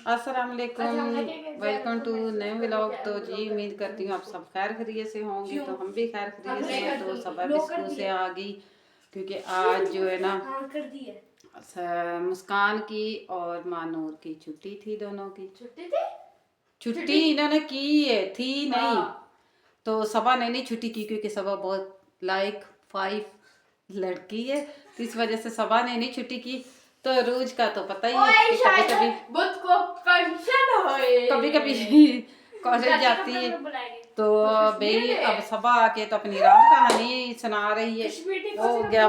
अस्सलाम वालेकुम, welcome to new vlog. तो जी उम्मीद करती हूँ आप सब खैर खैरियत से होंगे। तो हम भी खैर खैरियत से हैं। तो सब अब स्कूल से आ गई क्योंकि आज जो है ना मुस्कान की और मानूर की छुट्टी थी। दोनों की छुट्टी इन्होंने की है थी नहीं। तो सबा ने नहीं छुट्टी की क्योंकि सबा बहुत लाइक 5 लड़की है, तो इस वजह से सबा ने नहीं छुट्टी की। तो रोज का तो पता ही है कि कभी कभी कॉलेज जाती है। तो भाई अब सबा आके तो अपनी राम कहानी सुना रही है।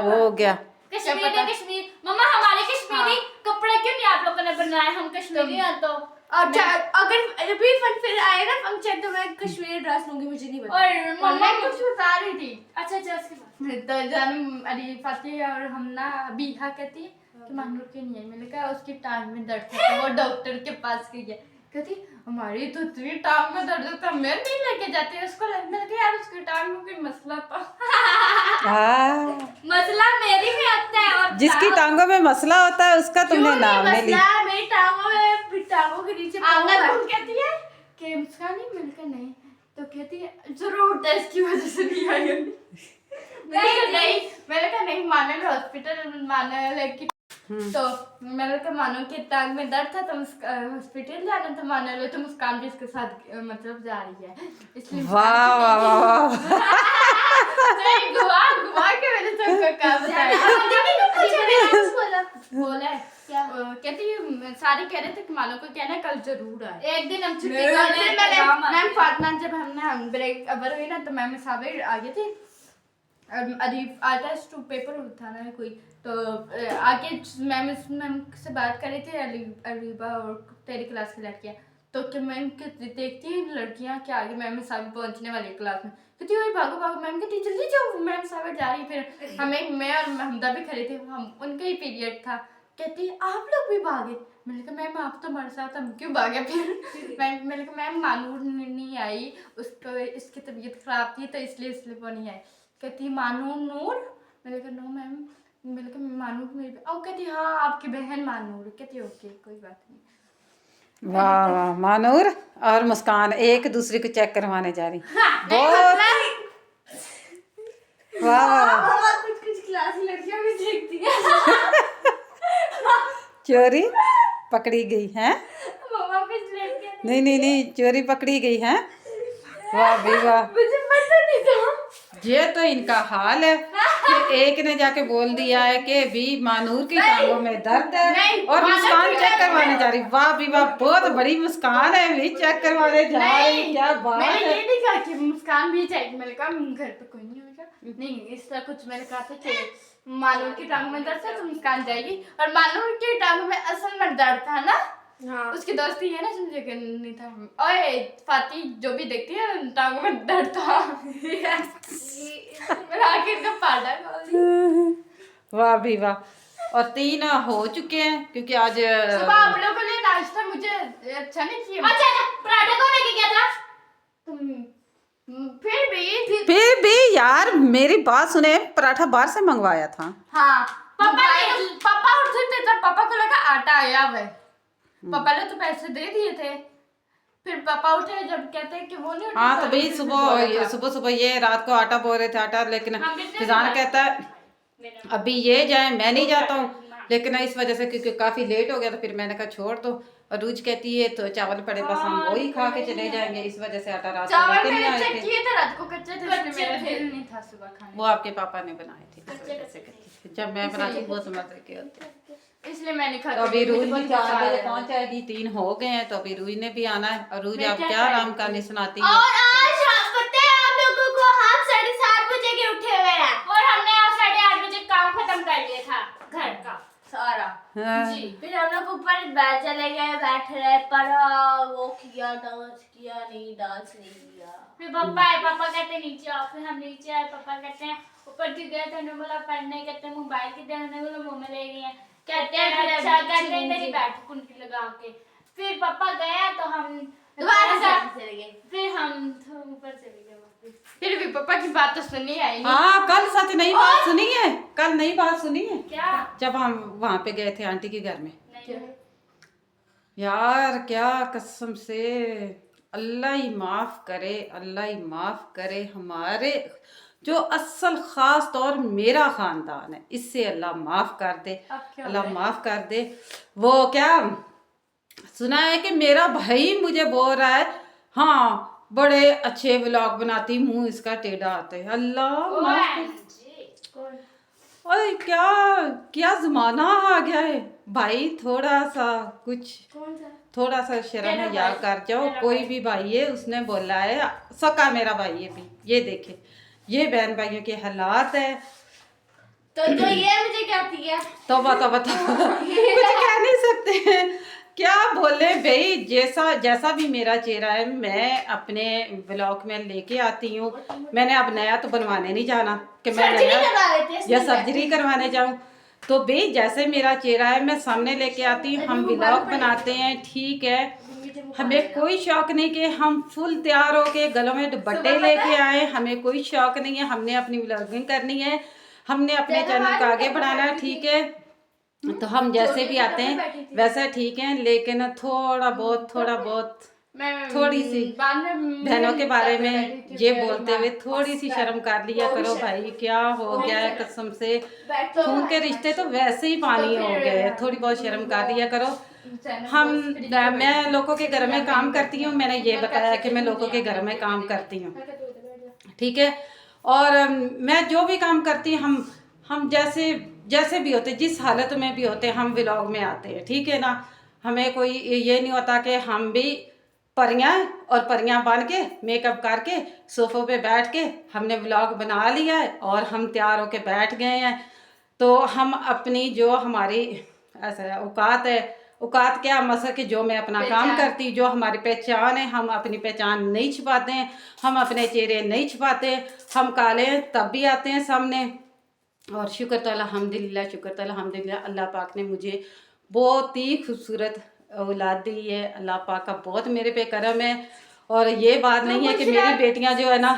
हो गया कश्मीर मम्मा हमारे कश्मीरी कपड़े क्यों नहीं आप लोगों ने बनाए? हम कश्मीरी हैं तो अगर अभी फिर आए ना फंक्शन तो मैं कश्मीरी ड्रेस लूंगी। मुझे नहीं पता। और मम्मा कुछ बता रही थी। अच्छा उसके बाद तो जानू अरे फातिह और हम ना बीहा कहती है कि मानूर के नहीं है। मैंने कहा उसकी टांग में दर्द है तो वो डॉक्टर के पास गई है। कहती हमारी तो इतनी टांग में दर्द होता मैं नहीं लेके जाती उसको। मैंने कहा यार उसकी टांग में कोई मसला था। मसला मेरी भी होता है और जिसकी टांगों में मसला होता है उसका तुमने नाम नहीं लिया। मेरी टांगों के नीचे कहती है कि मुस्कान नहीं मिलकर नहीं तो कहती है जरूर टेस्ट की वजह से नहीं आई। मैंने कहा नहीं माने हॉस्पिटल माने लेके तो मैंने कहा मानो कि टांग में दर्द था तो हॉस्पिटल जाना था। माने लो तो मुस्कान भी इसके साथ मतलब जा रही है इसलिए वाह वाह वाह घुमा के मैंने सबको काम बोला कहती सारे कह रहे थे कि मानो को कहना कल जरूर आए। एक दिन हम छुट्टी मैम फातिमा जब हमने ब्रेक अबर हुई ना तो मैम साबिर आ गए थे। अरीफ आर्टिस्ट टू पेपर था ना कोई तो आके मैम से बात कर रही थी अरीबा और तेरी क्लास की लड़कियाँ। तो कि मैम देखती हैं लड़कियाँ के आगे मैम साबिर पहुँचने वाली क्लास में कहती वही भागो भागो। मैम कहती जल्दी जाओ मैम साबिर जा रही। फिर हमें मैं और हमदा भी खड़े थे, हम उनका ही पीरियड था। कहती आप लोग भी भागे। मैंने कहा मैम आप तो हमारे साथ हम क्यों भागे? फिर मैंने कहा मैम मानूर नहीं आई उसको इसकी तबीयत खराब थी तो इसलिए वो नहीं आई। कहती मानूर नूर। मैंने कहा नो मैम। मैंने कहा मानूर मेरी और कहती हाँ आपकी बहन मानूर। कहती ओके कोई बात नहीं। वाह वाह मानूर और मुस्कान एक दूसरे को चेक करवाने जा रही। बहुत वाह वाह कुछ क्लास लड़कियां भी देखती हैं। चोरी पकड़ी गई है। मम्मा कुछ लड़कियां नहीं चोरी पकड़ी गई है। वाह भी वाह। मुझे पता नहीं था। ये तो इनका हाल है कि एक ने जाके बोल दिया है कि भी मानूर की टांगों में दर्द है और मुस्कान चेक करवाने जा रही। वाह भी वाह बहुत बड़ी मुस्कान है भी चेक करवाने जा रही। क्या बात है। मैंने ये नहीं कहा कि मुस्कान भी चाहिए। मैंने कहा घर पे कोई नहीं होगा नहीं इस तरह कुछ। मैंने कहा था कि मानूर की टांग में दर्द है तो मुस्कान जाएगी। और मानूर की टांग में असल में दर्द था ना। हाँ। उसकी दोस्ती है ना समझे कि नहीं था। ओए फाती जो भी देखती है टांगों में दर्द था। मेरा आखिर का पार्टा वाह भी वाह। और 3 हो चुके हैं क्योंकि आज सुबह आप लोगों ने नाश्ता मुझे अच्छा नहीं किया। अच्छा पराठा कौन लेके गया था? तुम फिर भी यार मेरी बात सुने पराठा बाहर से मंगवाया था। हाँ पापा उठते थे। पापा को लगा आटा आया है। पापा ने तो पैसे दे दिए थे। फिर पापा उठे जब कहते हैं कि वो नहीं उठे। हाँ तो भाई सुबह ये रात को आटा बोल रहे थे आटा। लेकिन फिजान कहता है अभी ये जाए मैं नहीं जाता हूँ। लेकिन इस वजह से क्योंकि काफी लेट हो गया तो फिर मैंने कहा छोड़ दो। और रूज कहती है तो चावल पड़े बस हम वही खा के चले जाएंगे। इस वजह से आटा रात को लेके नहीं आए थे। रात को कच्चे थे मेरा दिल नहीं था सुबह खाने। वो आपके पापा ने बनाए थे। जब मैं बनाती बहुत मजे के होते इसलिए मैंने खा। तो अभी रूज भी 4 बजे पहुंच जाएगी। 3 हो गए हैं तो अभी रूज ने भी आना है। और रूज आप क्या राम कहानी सुनाती है? और आज पता है आप लोगों को हम 7:30 बजे के उठे हुए हैं और हमने आज 8:30 बजे काम खत्म कर लिया था घर का सारा। हाँ। जी फिर हम लोग ऊपर बैठ चले गए बैठ रहे पढ़ा वो किया डांस किया नहीं किया। फिर पापा आए। पापा कहते नीचे आओ। फिर हम नीचे आए। पापा कहते हैं ऊपर क्यों गए थे? हमने बोला पढ़ने। कहते हैं मोबाइल किधर? हमने बोला मुंह में ले गए हैं। कहते हैं अच्छा कहते हैं इधर ही बैठ कुंडी लगा के। फिर पापा गया तो हम दोबारा चले गए। फिर हम ऊपर चले गए वापस। फिर भी पापा की बात तो सुनी आई नहीं। हाँ कल सच नई बात सुनी है। कल नई बात सुनी है क्या? जब हम वहाँ पे गए थे आंटी के घर में। यार क्या कसम से, अल्लाह ही माफ़ करे, अल्लाह ही माफ़ करे। हमारे जो असल ख़ास तौर मेरा ख़ानदान है, इससे अल्लाह माफ़ कर दे, अल्लाह माफ़ कर दे। वो क्या सुना है कि मेरा भाई मुझे बोल रहा है, हाँ बड़े अच्छे व्लॉग बनाती, मुंह इसका टेढ़ा आता है। अल्लाह माफ़ करे। ओए क्या क्या जमाना आ गया है भाई, थोड़ा सा कुछ, थोड़ा सा शर्म हया कर जाओ। कोई भी भाई है, उसने बोला है, सका मेरा भाई है भी, ये देखे ये बहन भाइयों के हालात है। तो ये मुझे कहती है तौबा तौबा तौबा कुछ कह नहीं सकते हैं, क्या बोले भाई। जैसा जैसा भी मेरा चेहरा है, मैं अपने ब्लॉग में लेके आती हूँ। मैंने अब नया तो बनवाने नहीं जाना कि मैं नया या सर्जरी करवाने जाऊँ। तो भाई जैसे मेरा चेहरा है, मैं सामने लेके आती हूँ। हम ब्लॉग बनाते हैं, ठीक है, हमें कोई शौक नहीं कि हम फुल तैयार होके गलों में दुपट्टे लेके आए, हमें कोई शौक नहीं है। हमने अपनी व्लॉगिंग करनी है, हमने अपने चैनल को आगे बढ़ाना है, ठीक है। तो हम जैसे भी आते हैं वैसे ठीक है, लेकिन थोड़ा बहुत थोड़ी सी बहनों के बारे में ये बोलते हुए थोड़ी सी शर्म कर लिया करो भाई। क्या हो गया है कसम से, खून के रिश्ते तो वैसे ही पानी हो गए हैं, थोड़ी बहुत शर्म कर लिया करो। मैं लोगों के घर में काम करती हूँ, मैंने ये बताया कि मैं लोगों के घर में काम करती हूँ, ठीक है। और मैं जो भी काम करती हूँ, हम जैसे जैसे भी होते, जिस हालत में भी होते, हम व्लॉग में आते हैं, ठीक है ना। हमें कोई ये नहीं होता कि हम भी परियां और परियां बन के मेकअप करके सोफों पे बैठ के हमने व्लॉग बना लिया है और हम तैयार होके बैठ गए हैं। तो हम अपनी जो हमारी ऐसा औकात है, औकात क्या मसला कि जो मैं अपना काम करती, जो हमारी पहचान है, हम अपनी पहचान नहीं छुपाते हैं, हम अपने चेहरे नहीं छुपाते। हम काले हैं तब भी आते हैं सामने। और शुक्र तो अल्हम्दुलिल्लाह, शुक्र तो अल्हम्दुलिल्लाह, अल्लाह पाक ने मुझे बहुत ही खूबसूरत औलाद दी है। अल्लाह पाक का बहुत मेरे पे करम है। और ये बात नहीं है कि मेरी बेटियां जो है ना,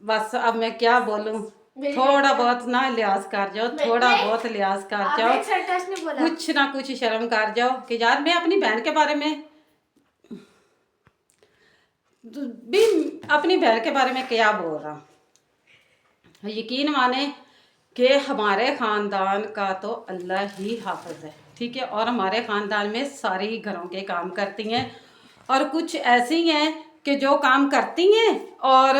बस अब मैं क्या बोलूं, थोड़ा बहुत ना लिहाज कर जाओ, थोड़ा बहुत लिहाज कर जाओ, कुछ ना कुछ शर्म कर जाओ कि यार मैं अपनी बहन के बारे में भी, अपनी बहन के बारे में क्या बोल रहा हूँ। यकीन माने कि हमारे ख़ानदान का तो अल्लाह ही हाफिज़ है, ठीक है। और हमारे ख़ानदान में सारी घरों के काम करती हैं, और कुछ ऐसी हैं कि जो काम करती हैं और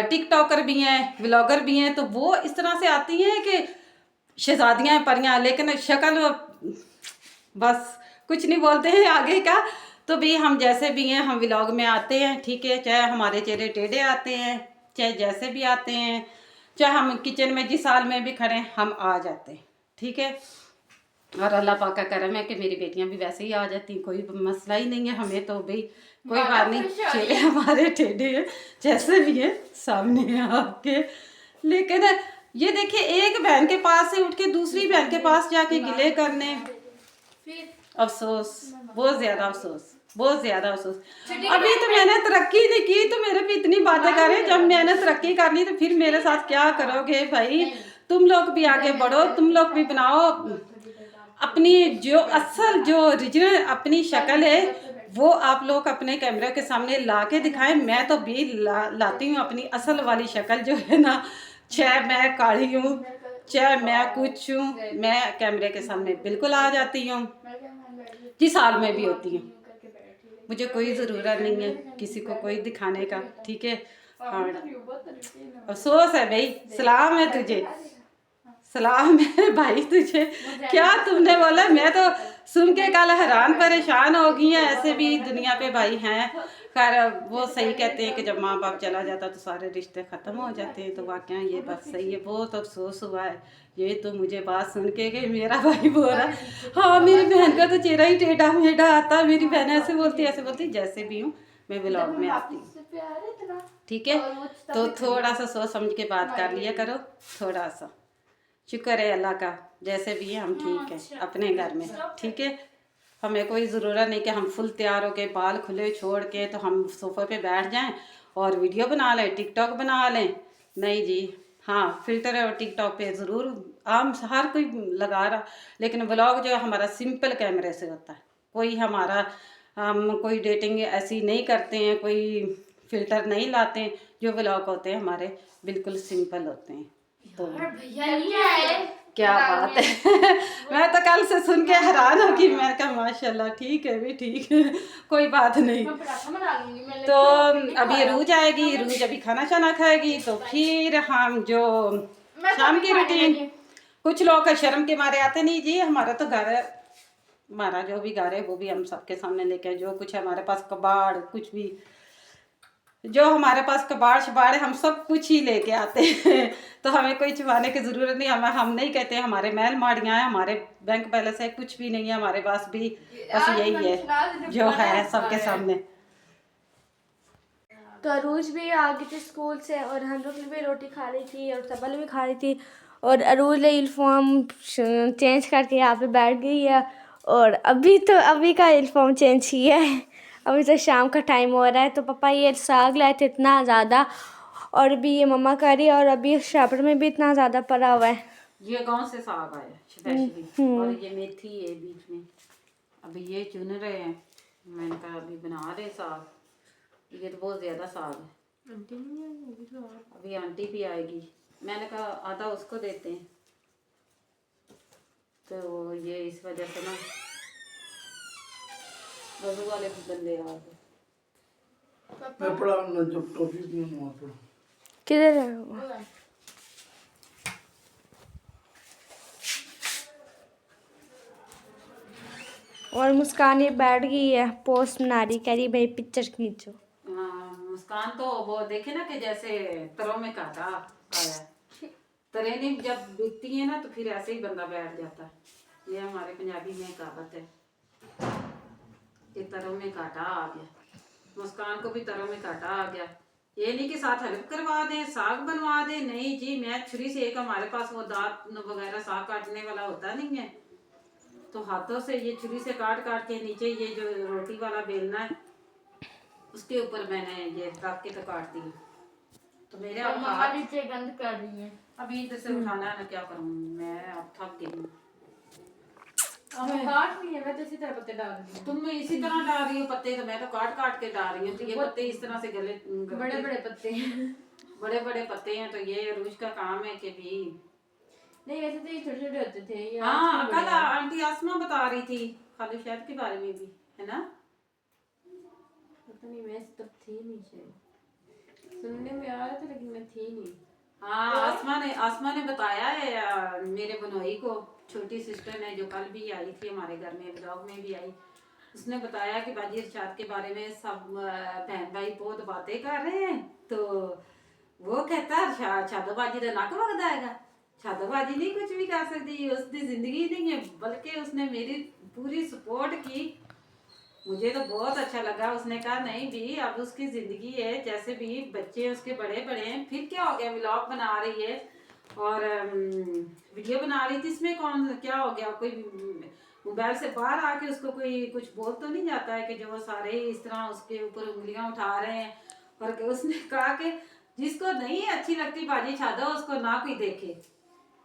टिकटॉकर भी हैं, व्लॉगर भी हैं। तो वो इस तरह से आती हैं कि शहजादियाँ हैं, परियाँ, लेकिन शक्ल बस कुछ नहीं बोलते हैं आगे का। तो भी हम जैसे भी हैं, हम व्लॉग में आते हैं, ठीक है, चाहे हमारे चेहरे टेढ़े आते हैं, चाहे जैसे भी आते हैं, चाहे हम किचन में जिस हाल में भी खड़े हम आ जाते हैं, ठीक है। और अल्लाह पाक का करम है कि मेरी बेटियां भी वैसे ही आ जाती, कोई मसला ही नहीं है हमें। तो भाई कोई बात नहीं, चेहरे हमारे टेढ़े हैं जैसे भी है सामने आके। लेकिन ये देखिए, एक बहन के पास से उठ के दूसरी बहन के पास जाके गिले करने, अफसोस, बहुत ज्यादा अफसोस, बहुत ज्यादा अफसोस। अभी तो मैंने तरक्की नहीं की तो मेरे पे इतनी बातें करें, जब मैंने तरक्की कर ली तो फिर मेरे साथ क्या करोगे भाई। तुम लोग भी आगे बढ़ो, तुम लोग भी बनाओ अपनी जो असल जो ओरिजिनल अपनी शक्ल है, वो आप लोग अपने कैमरे के सामने ला के दिखाएं। मैं तो भी लाती हूँ अपनी असल वाली शक्ल जो है ना, चाहे मैं काली हूँ, चाहे मैं कुछ हूँ, मैं कैमरे के सामने बिल्कुल आ जाती हूँ, जिस हाल में भी होती हूँ। मुझे कोई ज़रूरत नहीं है किसी को कोई दिखाने का, ठीक है। हाँ अफसोस है भाई, सलाम है तुझे, सलाम है भाई तुझे। क्या तुमने बोला, मैं तो सुन के कल हैरान परेशान हो गई हैं। ऐसे भी दुनिया पे भाई हैं, खैर वो सही कहते हैं कि जब माँ बाप चला जाता तो सारे रिश्ते ख़त्म हो जाते हैं। तो वाकई ये बात सही है, बहुत अफसोस हुआ है ये तो मुझे बात सुन के कि मेरा भाई बोल रहा है, हाँ मेरी बहन का तो चेहरा ही टेढ़ा मेढ़ा आता है, मेरी बहन ऐसे बोलती जैसे भी हूँ मैं व्लॉग में आती हूँ, ठीक है। तो थोड़ा सा सोच समझ के बात कर लिया करो, थोड़ा सा। शुक्र है अल्लाह का, जैसे भी है हम ठीक हैं अपने घर में, ठीक है। हमें कोई ज़रूरत नहीं कि हम फुल तैयार होके बाल खुले छोड़ के तो हम सोफ़े पे बैठ जाएं और वीडियो बना लें, टिकटॉक बना लें। नहीं जी, हाँ फिल्टर है और टिकटॉक पे ज़रूर आम हर कोई लगा रहा, लेकिन व्लॉग जो है हमारा सिंपल कैमरे से होता है। कोई हमारा हम कोई डेटिंग ऐसी नहीं करते हैं, कोई फिल्टर नहीं लाते हैं। जो व्लॉग होते हैं हमारे बिल्कुल सिंपल होते हैं। तो भैया ये है क्या बात है मैं तो कल से सुन के हैरान हो कि मैं कहा माशाल्लाह ठीक है भी ठीक है कोई बात नहीं। मैं पराठा बना लूंगी मैं तो अभी रूज आएगी, रूज अभी खाना शाना खाएगी तो फिर हम जो शाम की रूटीन, कुछ लोग शर्म के मारे आते नहीं जी, हमारा तो घर है, हमारा जो भी घर है वो भी हम सबके सामने लेके, जो कुछ हमारे पास कबाड़ कुछ भी जो हमारे पास कबाड़ शबाड़ है हम सब कुछ ही लेके आते हैं तो हमें कोई छुपाने की ज़रूरत नहीं। हम नहीं कहते हमारे महल माड़ियाँ हैं, हमारे बैंक बैलेंस है, कुछ भी नहीं है हमारे पास भी, बस यही है जो है सबके सामने। तो अरूज भी आ गई थी स्कूल से और हम लोग भी रोटी खा रही थी और सबल भी खा रही थी और अरूज ने यूनिफॉर्म चेंज करके यहाँ पे बैठ गई है और अभी का यूनिफॉर्म चेंज किया है। अभी तो शाम का टाइम हो रहा है। तो पापा ये साग लाए थे इतना ज़्यादा और अभी ये मम्मा करी और अभी शापर में भी इतना ज़्यादा पड़ा हुआ है। ये गांव से साग आया स्पेशली और ये मेथी है बीच में, अभी ये चुन रहे हैं, मैंने कहा अभी बना रहे साग, ये तो बहुत ज़्यादा साग है। आंटी नहीं आएगी तो अभी आंटी भी आएगी, मैंने कहा आधा उसको देते हैं, तो ये इस वजह से ना वजू वाले बंदे आ गए। मैं पढ़ा ना जब टॉपिक में वहाँ पढ़ा किधर है वो? और मुस्कान ये बैठ गई है पोस्ट बना रही, कह रही भाई पिक्चर खींचो। मुस्कान तो वो देखे ना कि जैसे तरों में कांटा आया है, ट्रेनिंग जब बिकती है ना तो फिर ऐसे ही बंदा बैठ जाता है। ये हमारे पंजाबी में कहावत है कि तरों में कांटा आ गया, मुस्कान को भी तरों में कांटा आ गया। ये नहीं कि साथ हेल्प करवा दें, साग बनवा दें, नहीं जी मैं छुरी से एक हमारे पास वो दांत वगैरह साग काटने वाला होता नहीं है, तो हाथों से ये छुरी से काट काट के नीचे ये जो रोटी वाला बेलना है उसके ऊपर मैंने ये रख के तो काट दी। तो मेरे अब मम्मा नीचे गंद कर रही है, अभी इधर से उठाना है ना, क्या करूँ मैं, अब थक गई हूँ। काट नहीं है, मैं तो इसी तरह पत्ते डाल रही हूँ। तुम इसी तरह डाल रही हो पत्ते, तो मैं तो काट काट के डाल रही हूँ। तो ये पत्ते इस तरह से गले बड़े बड़े पत्ते हैं, बड़े बड़े पत्ते हैं, तो ये रूज का काम है कि भी नहीं वैसे तो ये छोटे छोटे होते थे ये। हाँ कल आंटी आसमा बता रही थी खाली शहद के बारे में भी, है ना? पता नहीं मैं तब थी नहीं, शायद सुनने में आ रहा था लेकिन मैं थी नहीं। हाँ आसमा ने बताया है मेरे बनोई को, छोटी सिस्टर ने जो कल भी आई थी हमारे घर में, ब्लॉग में भी आई, उसने बताया कि बाजी इरशाद के बारे में सब बहन भाई बहुत बातें कर रहे हैं। तो वो कहता है शादोबाजी का नक वगदा है, शादोबाजी नहीं कुछ भी कर सकती, उसकी जिंदगी नहीं है, बल्कि उसने मेरी पूरी सपोर्ट की। मुझे तो बहुत अच्छा लगा। उसने कहा नहीं भी अब उसकी जिंदगी है, जैसे भी बच्चे उसके बड़े बड़े हैं, फिर क्या हो गया, व्लॉग बना रही है और वीडियो बना रही थी, इसमें कौन क्या हो गया, कोई मोबाइल से बाहर आके उसको कोई कुछ बोल तो नहीं जाता है कि जो सारे इस तरह उसके ऊपर उंगलियां उठा रहे हैं। और उसने कहा कि जिसको नहीं अच्छी लगती बाजी शादा उसको ना कोई देखे,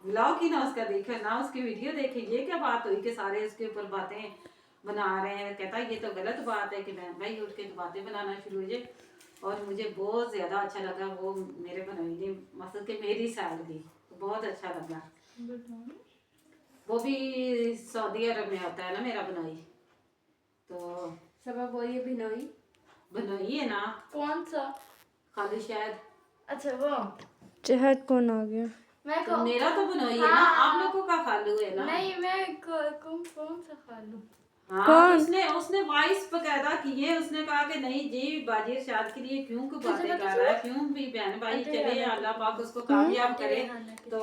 व्लॉग ही ना उसका देखे, ना उसकी वीडियो देखे। ये क्या बात हुई कि सारे उसके ऊपर बातें बना रहे हैं। कहता ये तो गलत बात है कि मैं भाई उठ के तो बातें बनाना शुरू हो जाए। और मुझे बहुत ज़्यादा अच्छा लगा वो मेरे बनोई ने मतलब कि मेरी साइड दी, तो बहुत अच्छा लगा। वो भी सऊदी अरब में होता है ना मेरा बनोई, तो सब बोलिए बिनोई बनोई है ना। कौन सा? खाली शायद। अच्छा वो चहत कौन आ गया? मैं तो मेरा तो बनोई है ना, आप लोगों का खालू है ना। नहीं मैं कौन सा खा लूं? हाँ उसने वॉइस बकायदा की है। उसने कहा कि नहीं जी बाजी इरशाद के लिए क्यों को बातें कर रहा है, क्यों भी बहन भाई चले, अल्लाह पाक उसको कामयाब करे, तो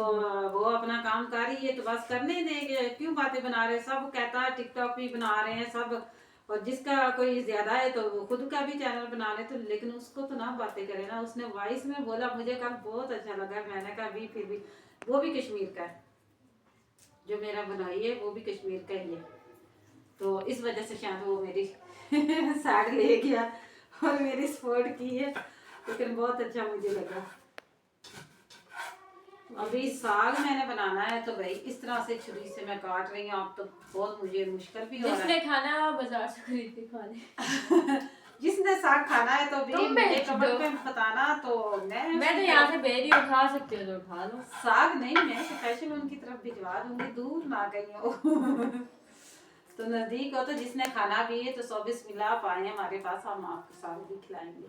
वो अपना काम कर रही है तो बस करने देंगे, क्यों बातें बना रहे। सब कहता है टिकटॉक भी बना रहे हैं सब, और जिसका कोई ज्यादा है तो वो खुद का भी चैनल बना ले, तो लेकिन उसको तो ना बातें करे ना। उसने वॉइस में बोला, मुझे कल बहुत अच्छा लगा। मैंने कहा भी फिर भी वो भी कश्मीर का है, जो मेरा बनाई है वो भी कश्मीर का ही है, तो इस वजह से शायद वो मेरी साइड ले गया और मेरी सपोर्ट की है, लेकिन बहुत अच्छा मुझे लगा। अभी साग मैंने बनाना है तो भाई इस तरह से छुरी से मैं काट रही हूँ। अब तो बहुत मुझे मुश्किल भी हो रहा जिसने है। खाना है वो बाजार से खरीद के खा ले। जिसने साग खाना है तो भी तुम मुझे बेच कमेंट दो। पे बताना। तो मैं तो यहाँ से बेरी उठा सकती हूँ तो उठा लो। साग नहीं, मैं स्पेशल उनकी तरफ भिजवा दूंगी, दूर ना गई हो। तो नजदीक हो तो जिसने खाना भी है तो 24 मिला आप आए हमारे पास, हम आपको साग भी खिलाएंगे।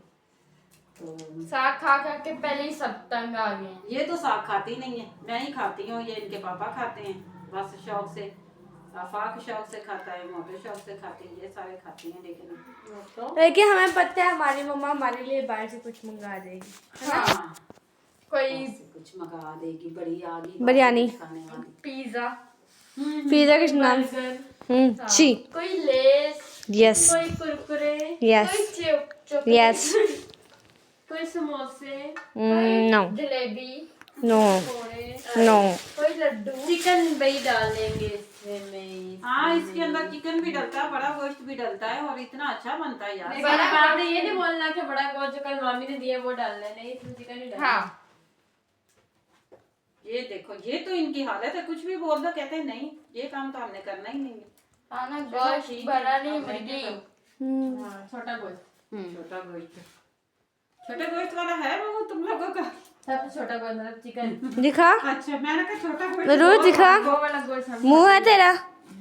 तो साग खा खा के पहले ही सब तंग आ गए हैं। ये तो साग खाती नहीं है, मैं ही खाती हूँ, ये इनके पापा खाते हैं बस शौक से। आफाक शौक से खाता है, मोटे शौक से खाते हैं, ये सारे खाते हैं। लेकिन हमें पता है हमारी मम्मा हमारे लिए बाहर से कुछ मंगा देगी। हाँ, कोई कुछ मंगा देगी, बड़ी आ गई बिरयानी, खाने वाली। पिज्जा, पिज्जा के नाम बर्गर, ची, कोई लेस, यस कोई कुरकुरे, Yes. कोई चिप, यस, कोई समोसे, नो जलेबी, नो पकौड़े, नो, कोई लड्डू। चिकन भी डालेंगे इसमें। हाँ, इसके अंदर चिकन भी डलता है, बड़ा गोश्त भी डलता है और इतना अच्छा बनता है यार। बड़ा आपने ये नहीं बोलना कि बड़ा गोश्त जो कल मामी ने दिया वो डालना है, नहीं इसमें चिकन ही डालना। हाँ। ये देखो, ये तो इनकी हालत है, कुछ भी बोल दो कहते हैं नहीं, ये काम तो हमने करना ही नहीं है। हाँ ना, गोश्त बड़ा नहीं, मुर्गी। हाँ, छोटा गोश्त। छोटा गोश्त, छोटे गोश्त वाला है वो तुम लोगों का। सबसे छोटा गोश्त मतलब चिकन। दिखा, अच्छा, मैंने कहा छोटा गोश्त रोज दिखा, वो वाला गोश्त हम मुंह है तेरा।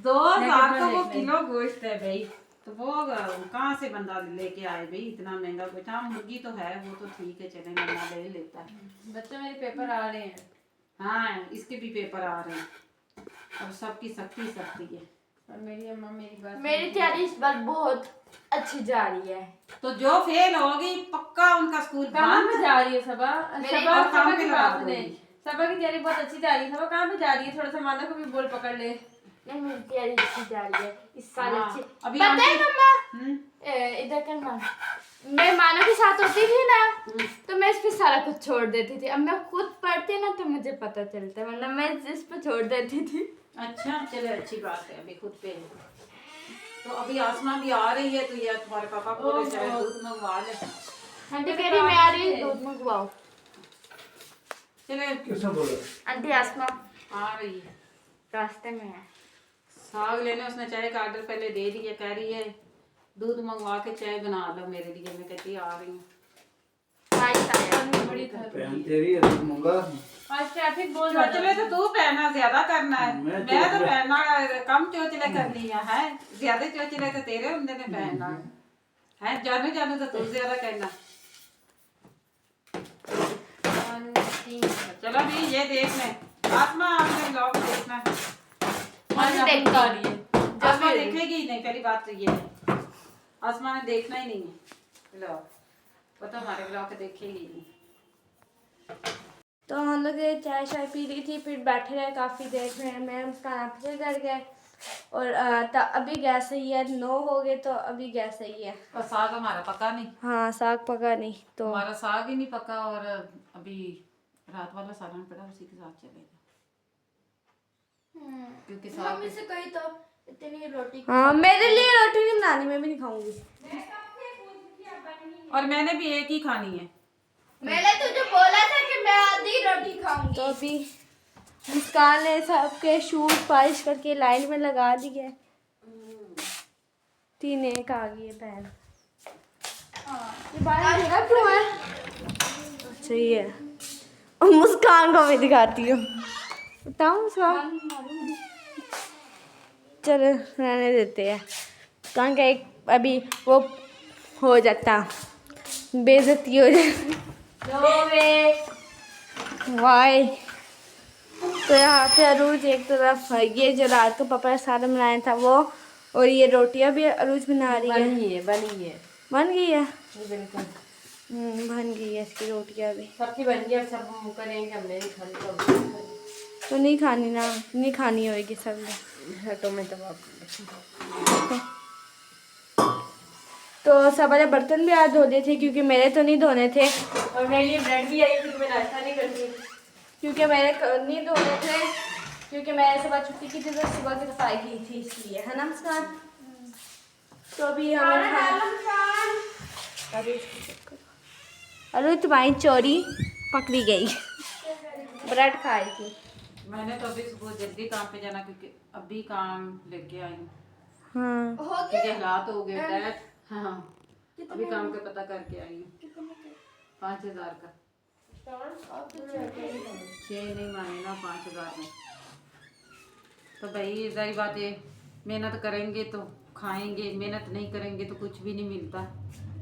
2000 का वो किलो गोश्त है भाई, तो वो कहाँ से बंदा लेके आए भाई इतना महंगा गोश्त। हाँ, मुर्गी तो है, वो तो ठीक है, चलेगा, ना ले लेता है। बच्चों मेरे पेपर आ रहे हैं। हाँ, इसके भी पेपर आ रहे हैं, अब सबकी सख्ती सख्ती है। और मेरी अम्मा मेरी तैयारी इस बार बहुत अच्छी जा रही है। तो जो फेल होगी पक्का उनका स्कूल कहाँ बंद। पे जा रही है सबा? सबा पे की लगा बात नहीं, सबा की तैयारी बहुत अच्छी जा रही है। सबा कहाँ पे जा रही है? थोड़ा सा माना को भी बोल पकड़ ले। नहीं, मेरी तैयारी अच्छी जा रही है इस साल। हाँ, अच्छी अभी पता है मम्मा, इधर करना, मैं मानो के साथ होती थी ना तो मैं इस पे सारा कुछ छोड़ देती थी। अब मैं खुद पढ़ती ना तो मुझे पता चलता है, वरना मैं इस पे छोड़ देती थी। अच्छा, चलो अच्छी बात है, अभी खुद पे है। तो अभी आसमा भी आ रही है, तो ये तुम्हारे पापा को बोले चाहे दूध मंगवा ले। आंटी कह रही मैं आ रही हूँ, दूध मंगवाओ। चले, किसने बोला? आंटी आसमा आ रही है, रास्ते में है। साग लेने उसने चाय का ऑर्डर पहले दे दिया, कह रही है दूध मंगवा के चाय बना लो मेरे लिए। मैं कहती आ रही हूँ। पहन तेरी है, तू मंगा। आज ट्रैफिक बहुत चोचले तो तू पहना ज्यादा करना है, मैं मैं तो पहनना कम चोचले करनी है, ज्यादा चोचले तो तेरे बंदे ने पहनना है। जानू जानू तो तू ज्यादा करना। चलो भी ये देख ले, आसमा आपने ब्लॉग देखना है। आसमा देखेगी नहीं, पहली बात तो ये है, आसमा ने देखना ही नहीं है ब्लॉग, वो तो हमारे ब्लॉग देखेगी नहीं। तो हम लोग ये चाय शाय पी रही थी, फिर बैठे रहे काफ़ी देर में। मैं मुस्कान आपसे घर गए और अभी गैस सही है, 9 हो गए तो अभी गैस सही है। और साग हमारा पका नहीं। हाँ, साग पका नहीं तो हमारा साग ही नहीं पका, और अभी रात वाला सालन पड़ा, उसी के साथ चलेगा। क्योंकि साग मम्मी से कही तो इतनी रोटी। हाँ, मेरे लिए रोटी नहीं बनानी, मैं भी नहीं खाऊंगी। और मैंने भी एक ही खानी है। मैंने तुझे बोला था कि मैं आधी रोटी खाऊंगी। तो अभी मुस्कान ने सबके शूज पॉलिश करके लाइन में लगा दिए। 3 एक आ गई है पैर। ये बाल मेरा क्यों है? सही है। और मुस्कान को मैं दिखाती हूँ, बताऊँ मुस्कान? चलो रहने देते हैं। मुस्कान का एक अभी वो हो जाता, बेइज्जती हो जाती। वाई। तो यहाँ पे अरूज एक तरफ, ये जो रात को पापा ने सारा बनाया था वो, और ये रोटियां भी अरूज बना रही है। बन गई है। बन गई है, बिल्कुल बन गई है इसकी रोटियां भी। सबकी बन गई, अब सब हम करेंगे, हमने नहीं खानी तो नहीं खानी ना, नहीं खानी होगी सब ने। तो मैं तो सब वाले बर्तन भी आज धो दिए थे, क्योंकि मेरे तो नहीं धोने थे। और मेरे लिए ब्रेड भी आई क्योंकि मैं नाश्ता नहीं करती, क्योंकि मेरे नहीं धोने थे, क्योंकि मैं सुबह छुट्टी की थी तो सुबह की सफाई की थी, इसलिए है ना मुस्कान। तो अभी हमें अरे तुम्हारी चोरी पकड़ी गई। ब्रेड खाई थी। मैंने तो अभी सुबह जल्दी काम पे जाना क्योंकि अभी काम लेके आई हूँ हाँ क्योंकि हालात हो गए डैड। हाँ अभी काम का पता करके आई हूँ 5,000 का। 6 नहीं माने ना 5,000 में। तो भाई रही बात ये, मेहनत करेंगे तो खाएंगे, मेहनत नहीं करेंगे तो कुछ भी नहीं मिलता।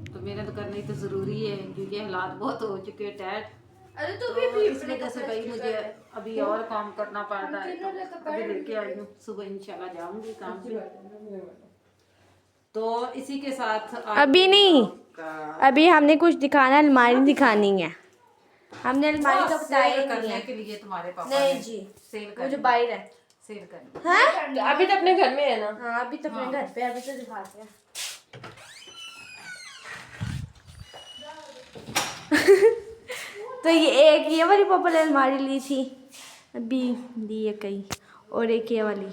तो मेहनत करनी तो ज़रूरी है क्योंकि हालात बहुत हो चुके हैं डैड। अरे तू तो इस वजह से भाई मुझे अभी और काम करना पड़ता है। तो अभी लेके आई हूँ, सुबह इंशाल्लाह जाऊंगी काम पे। तो इसी के साथ अभी नहीं, अभी हमने कुछ दिखाना, अलमारी दिखानी है। हमने अलमारी का बताया ही नहीं करने है। के लिए तुम्हारे पापा नहीं ने जी, सेल वो जो कर बाहर है। सेल करनी। हाँ अभी तो अपने घर में है ना। हाँ अभी तो अपने घर पे, अभी तो दिखाते हैं। तो ये वाली पापा ने अलमारी ली थी, अभी ली है कई, और एक ये वाली।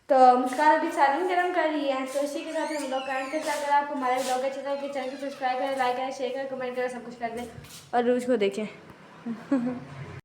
तो मुस्कान अभी सालन गर्म कर रही है। तो इसी के साथ हम लोग एंड करते हैं। अगर आपको हमारे ब्लॉग अच्छा लगे तो चैनल को सब्सक्राइब करें, लाइक करें, शेयर करें, कमेंट करें, सब कुछ कर दें और रोज को देखें।